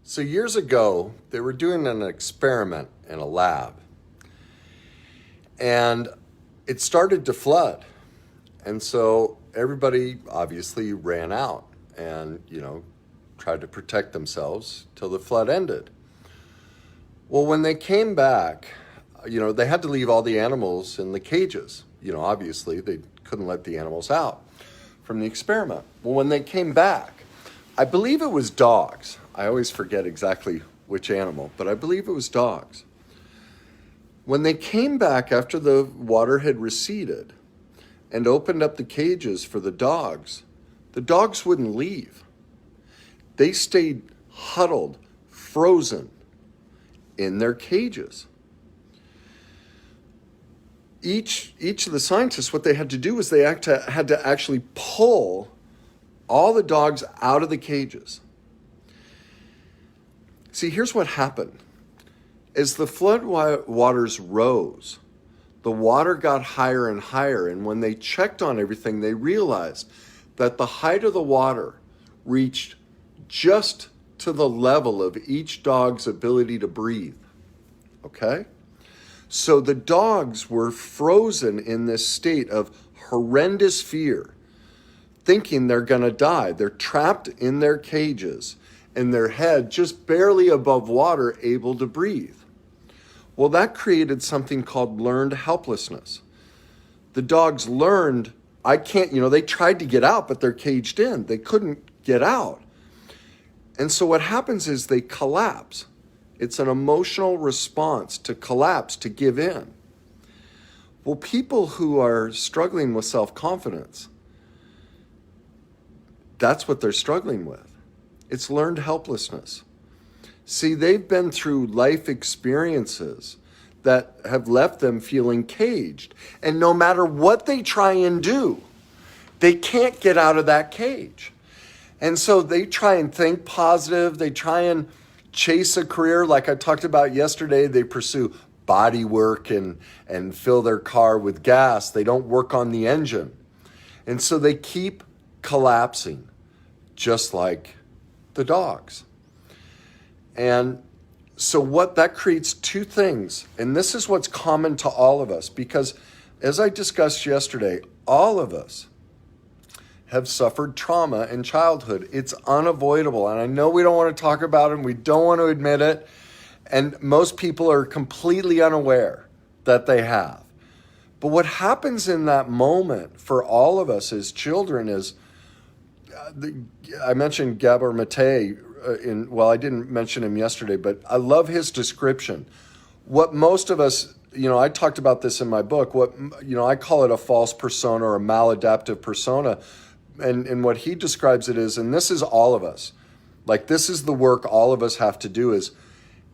So years ago, they were doing an experiment in a lab, and it started to flood. And so everybody obviously ran out and, tried to protect themselves till the flood ended. Well, when they came back, they had to leave all the animals in the cages. Obviously they couldn't let the animals out from the experiment. Well, when they came back, I believe it was dogs. I always forget exactly which animal, but I believe it was dogs. When they came back after the water had receded and opened up the cages for the dogs wouldn't leave. They stayed huddled, frozen in their cages. Each of the scientists, what they had to do was they had to actually pull all the dogs out of the cages. See, here's what happened. As the flood waters rose, the water got higher and higher, and when they checked on everything, they realized that the height of the water reached just to the level of each dog's ability to breathe. Okay? So the dogs were frozen in this state of horrendous fear, thinking they're going to die. They're trapped in their cages and their head just barely above water, able to breathe. Well, that created something called learned helplessness. The dogs learned, they tried to get out, but they're caged in. They couldn't get out. And so what happens is they collapse. It's an emotional response to collapse, to give in. Well, people who are struggling with self-confidence, that's what they're struggling with. It's learned helplessness. See, they've been through life experiences that have left them feeling caged. And no matter what they try and do, they can't get out of that cage. And so they try and think positive. They try and chase a career like I talked about yesterday. They pursue body work and fill their car with gas. They don't work on the engine. And so they keep collapsing, just like the dogs. And so that creates two things. And this is what's common to all of us, because as I discussed yesterday, all of us have suffered trauma in childhood. It's unavoidable. And I know we don't want to talk about it and we don't want to admit it. And most people are completely unaware that they have. But what happens in that moment for all of us as children is, I mentioned Gabor Mate I didn't mention him yesterday, but I love his description. What most of us, I talked about this in my book, I call it a false persona or a maladaptive persona. And what he describes it is, and this is all of us, like this is the work all of us have to do, is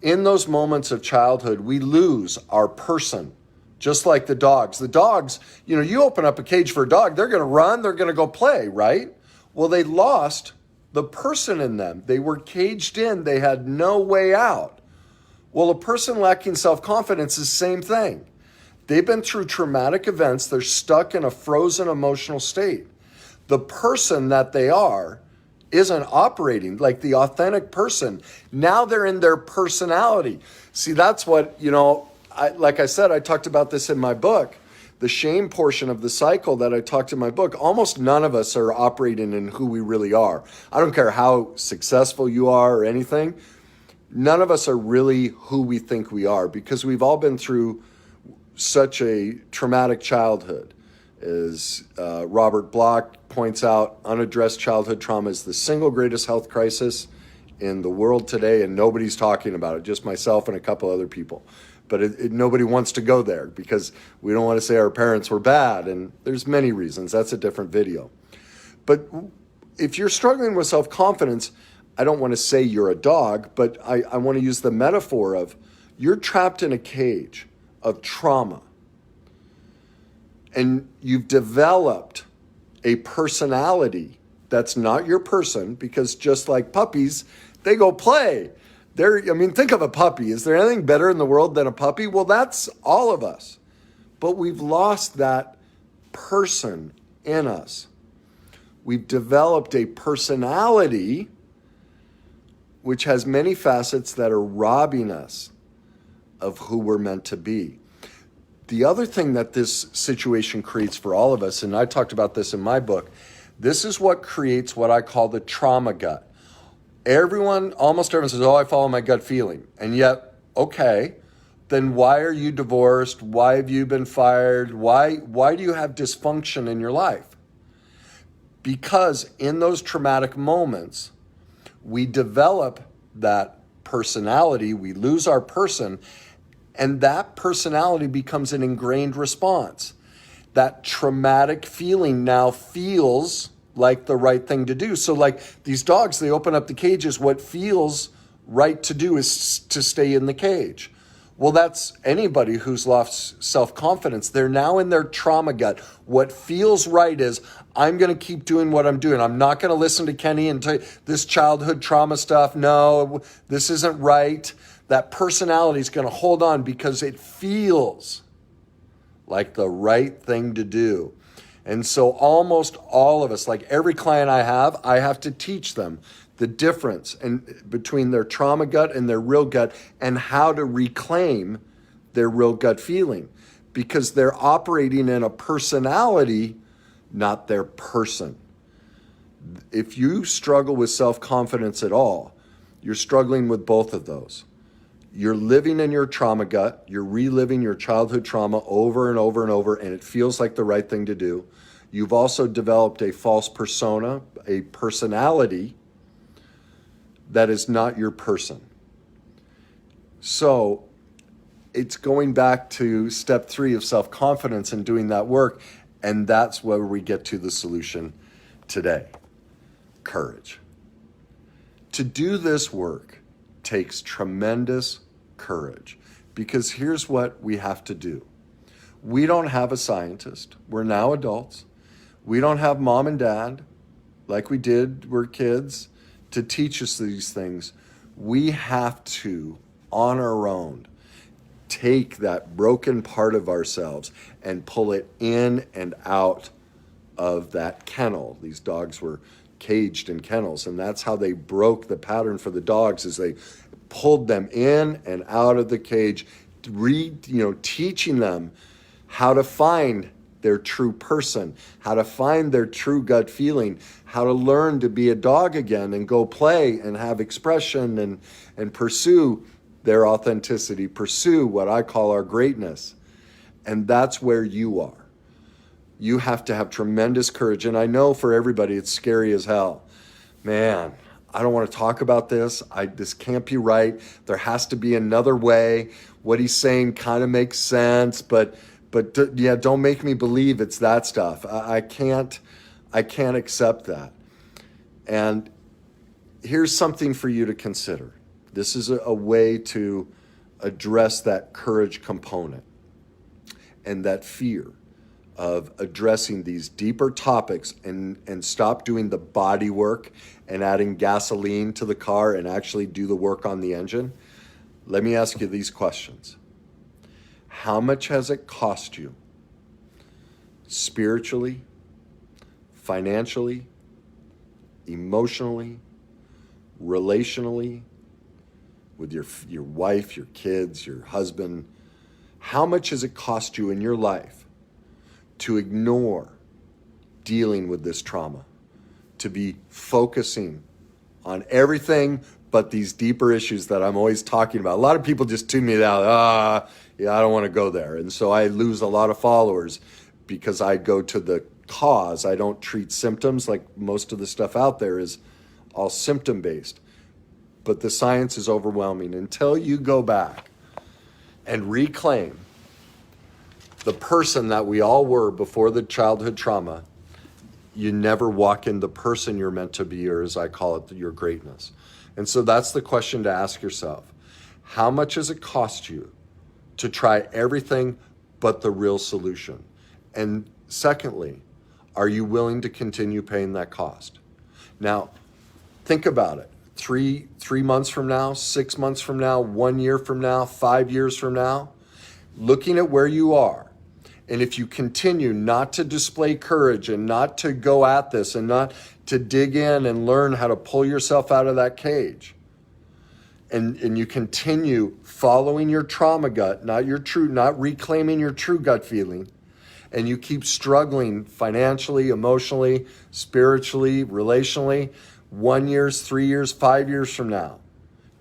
in those moments of childhood, we lose our person, just like the dogs. The dogs, you open up a cage for a dog, they're going to run, they're going to go play, right? Well, they lost the person in them. They were caged in. They had no way out. Well, a person lacking self-confidence is the same thing. They've been through traumatic events. They're stuck in a frozen emotional state. The person that they are isn't operating like the authentic person. Now they're in their personality. See, that's what, like I said, I talked about this in my book. The shame portion of the cycle that I talked in my book, almost none of us are operating in who we really are. I don't care how successful you are or anything. None of us are really who we think we are, because we've all been through such a traumatic childhood. As Robert Bloch points out, unaddressed childhood trauma is the single greatest health crisis in the world today, and nobody's talking about it, just myself and a couple other people. But nobody wants to go there because we don't want to say our parents were bad, and there's many reasons. That's a different video. But if you're struggling with self-confidence, I don't want to say you're a dog, but I want to use the metaphor of you're trapped in a cage of trauma, and you've developed a personality that's not your person, because just like puppies, they go play. Think of a puppy. Is there anything better in the world than a puppy? Well, that's all of us. But we've lost that person in us. We've developed a personality which has many facets that are robbing us of who we're meant to be. The other thing that this situation creates for all of us, and I talked about this in my book, this is what creates what I call the trauma gut. Almost everyone says, oh, I follow my gut feeling. And yet, okay, then why are you divorced? Why have you been fired? Why do you have dysfunction in your life? Because in those traumatic moments, we develop that personality, we lose our person, and that personality becomes an ingrained response. That traumatic feeling now feels like the right thing to do. So like these dogs, they open up the cages, what feels right to do is to stay in the cage. Well, that's anybody who's lost self-confidence. They're now in their trauma gut. What feels right is, I'm going to keep doing what I'm doing. I'm not going to listen to Kenny and tell you this childhood trauma stuff. No, this isn't right. That personality is going to hold on because it feels like the right thing to do. And so almost all of us, like every client I have to teach them the difference between their trauma gut and their real gut and how to reclaim their real gut feeling, because they're operating in a personality, not their person. If you struggle with self-confidence at all, you're struggling with both of those. You're living in your trauma gut, you're reliving your childhood trauma over and over and over, and it feels like the right thing to do. You've also developed a false persona, a personality that is not your person. So it's going back to step 3 of self-confidence and doing that work, and that's where we get to the solution today: courage. To do this work takes tremendous courage, because here's what we have to do. We don't have a scientist. We're now adults. We don't have mom and dad like we did, we're kids, to teach us these things. We have to, on our own, take that broken part of ourselves and pull it in and out of that kennel. These dogs were caged in kennels, and that's how they broke the pattern for the dogs, is they pulled them in and out of the cage, teaching them how to find their true person, how to find their true gut feeling, how to learn to be a dog again and go play and have expression and pursue their authenticity, pursue what I call our greatness. And that's where you are. You have to have tremendous courage. And I know for everybody, it's scary as hell. Man, I don't want to talk about this. This can't be right. There has to be another way. What he's saying kind of makes sense, but don't make me believe it's that stuff. I can't accept that. And here's something for you to consider. This is a way to address that courage component and that fear of addressing these deeper topics and stop doing the body work and adding gasoline to the car and actually do the work on the engine. Let me ask you these questions. How much has it cost you spiritually, financially, emotionally, relationally, with your wife, your kids, your husband? How much has it cost you in your life to ignore dealing with this trauma, to be focusing on everything but these deeper issues that I'm always talking about? A lot of people just tune me out. I don't want to go there. And so I lose a lot of followers because I go to the cause. I don't treat symptoms. Like most of the stuff out there is all symptom-based. But the science is overwhelming. Until you go back and reclaim the person that we all were before the childhood trauma, you never walk in the person you're meant to be, or as I call it, your greatness. And so that's the question to ask yourself. How much has it cost you to try everything but the real solution? And secondly, are you willing to continue paying that cost? Now, think about it. Three months from now, 6 months from now, 1 year from now, 5 years from now, looking at where you are, and if you continue not to display courage and not to go at this and not to dig in and learn how to pull yourself out of that cage, and you continue following your trauma gut, not reclaiming your true gut feeling, and you keep struggling financially, emotionally, spiritually, relationally, 1 year, 3 years, 5 years from now,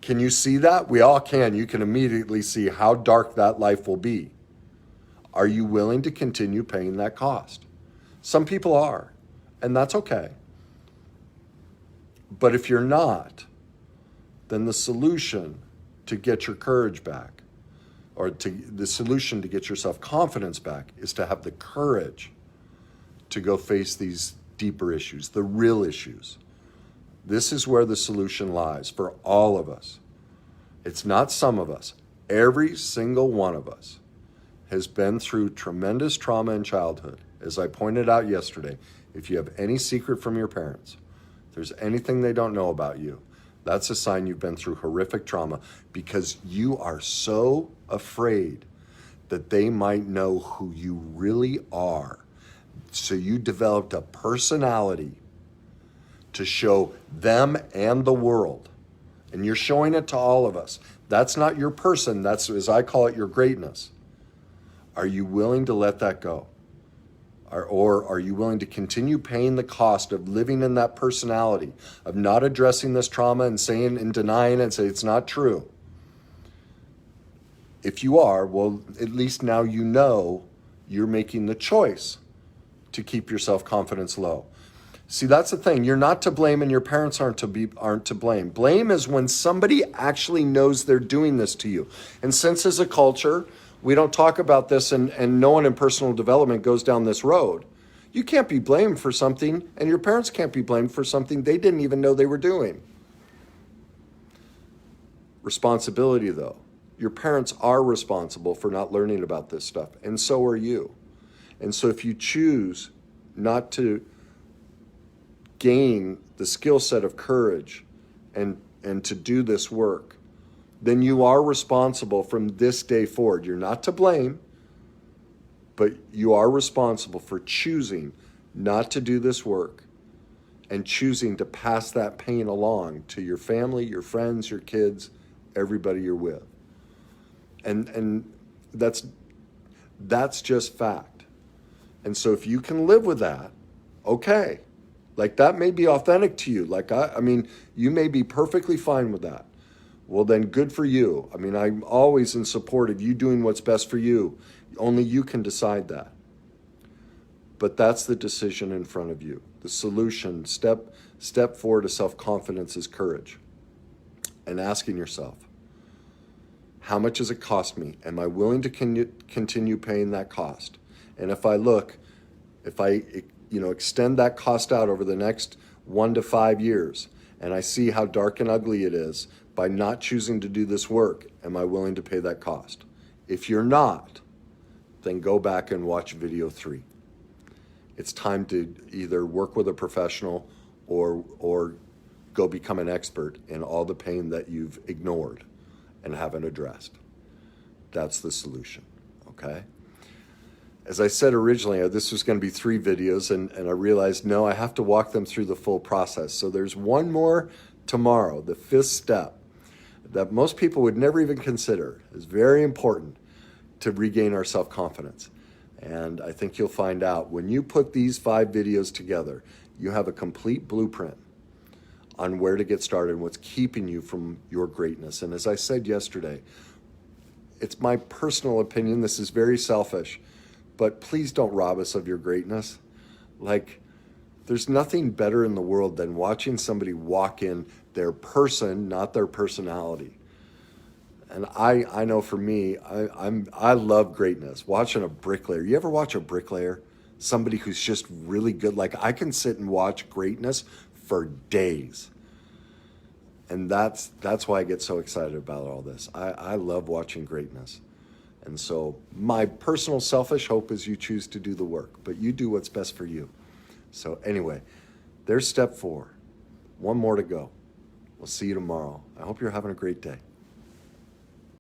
can you see that? We all can. You can immediately see how dark that life will be. Are you willing to continue paying that cost? Some people are, and that's okay. But if you're not, then the solution to get your courage back, or the solution to get your self-confidence back, is to have the courage to go face these deeper issues, the real issues. This is where the solution lies for all of us. It's not some of us. Every single one of us has been through tremendous trauma in childhood. As I pointed out yesterday, if you have any secret from your parents, if there's anything they don't know about you, that's a sign you've been through horrific trauma, because you are so afraid that they might know who you really are. So you developed a personality to show them and the world. And you're showing it to all of us. That's not your person. That's, as I call it, your greatness. Are you willing to let that go? Or are you willing to continue paying the cost of living in that personality, of not addressing this trauma and saying and denying it and say it's not true? If you are, well, at least now you know you're making the choice to keep your self-confidence low. See, that's the thing. You're not to blame, and your parents aren't to blame. Blame is when somebody actually knows they're doing this to you. And since as a culture, we don't talk about this, and no one in personal development goes down this road. You can't be blamed for something, and your parents can't be blamed for something they didn't even know they were doing. Responsibility, though. Your parents are responsible for not learning about this stuff, and so are you. And so if you choose not to gain the skill set of courage and to do this work, then you are responsible from this day forward. You're not to blame, but you are responsible for choosing not to do this work and choosing to pass that pain along to your family, your friends, your kids, everybody you're with. And that's just fact. And so if you can live with that, okay. Like, that may be authentic to you. Like, I mean, you may be perfectly fine with that. Well, then good for you. I mean, I'm always in support of you doing what's best for you. Only you can decide that. But that's the decision in front of you. The solution, step forward to self-confidence, is courage. And asking yourself, how much does it cost me? Am I willing to continue paying that cost? And if I extend that cost out over the next 1 to 5 years, and I see how dark and ugly it is by not choosing to do this work, am I willing to pay that cost? If you're not, then go back and watch video 3. It's time to either work with a professional or go become an expert in all the pain that you've ignored and haven't addressed. That's the solution, okay? As I said originally, this was going to be 3 videos, and I realized, no, I have to walk them through the full process. So there's one more tomorrow, the 5th step, that most people would never even consider. Is very important to regain our self-confidence. And I think you'll find out when you put these 5 videos together, you have a complete blueprint on where to get started and what's keeping you from your greatness. And as I said yesterday, it's my personal opinion, this is very selfish, but please don't rob us of your greatness. Like, there's nothing better in the world than watching somebody walk in their person, not their personality. And I know for me, I love greatness. Watching a bricklayer. You ever watch a bricklayer? Somebody who's just really good. Like, I can sit and watch greatness for days. And that's why I get so excited about all this. I love watching greatness. And so my personal selfish hope is you choose to do the work, but you do what's best for you. So anyway, there's step 4. One more to go. We'll see you tomorrow. I hope you're having a great day.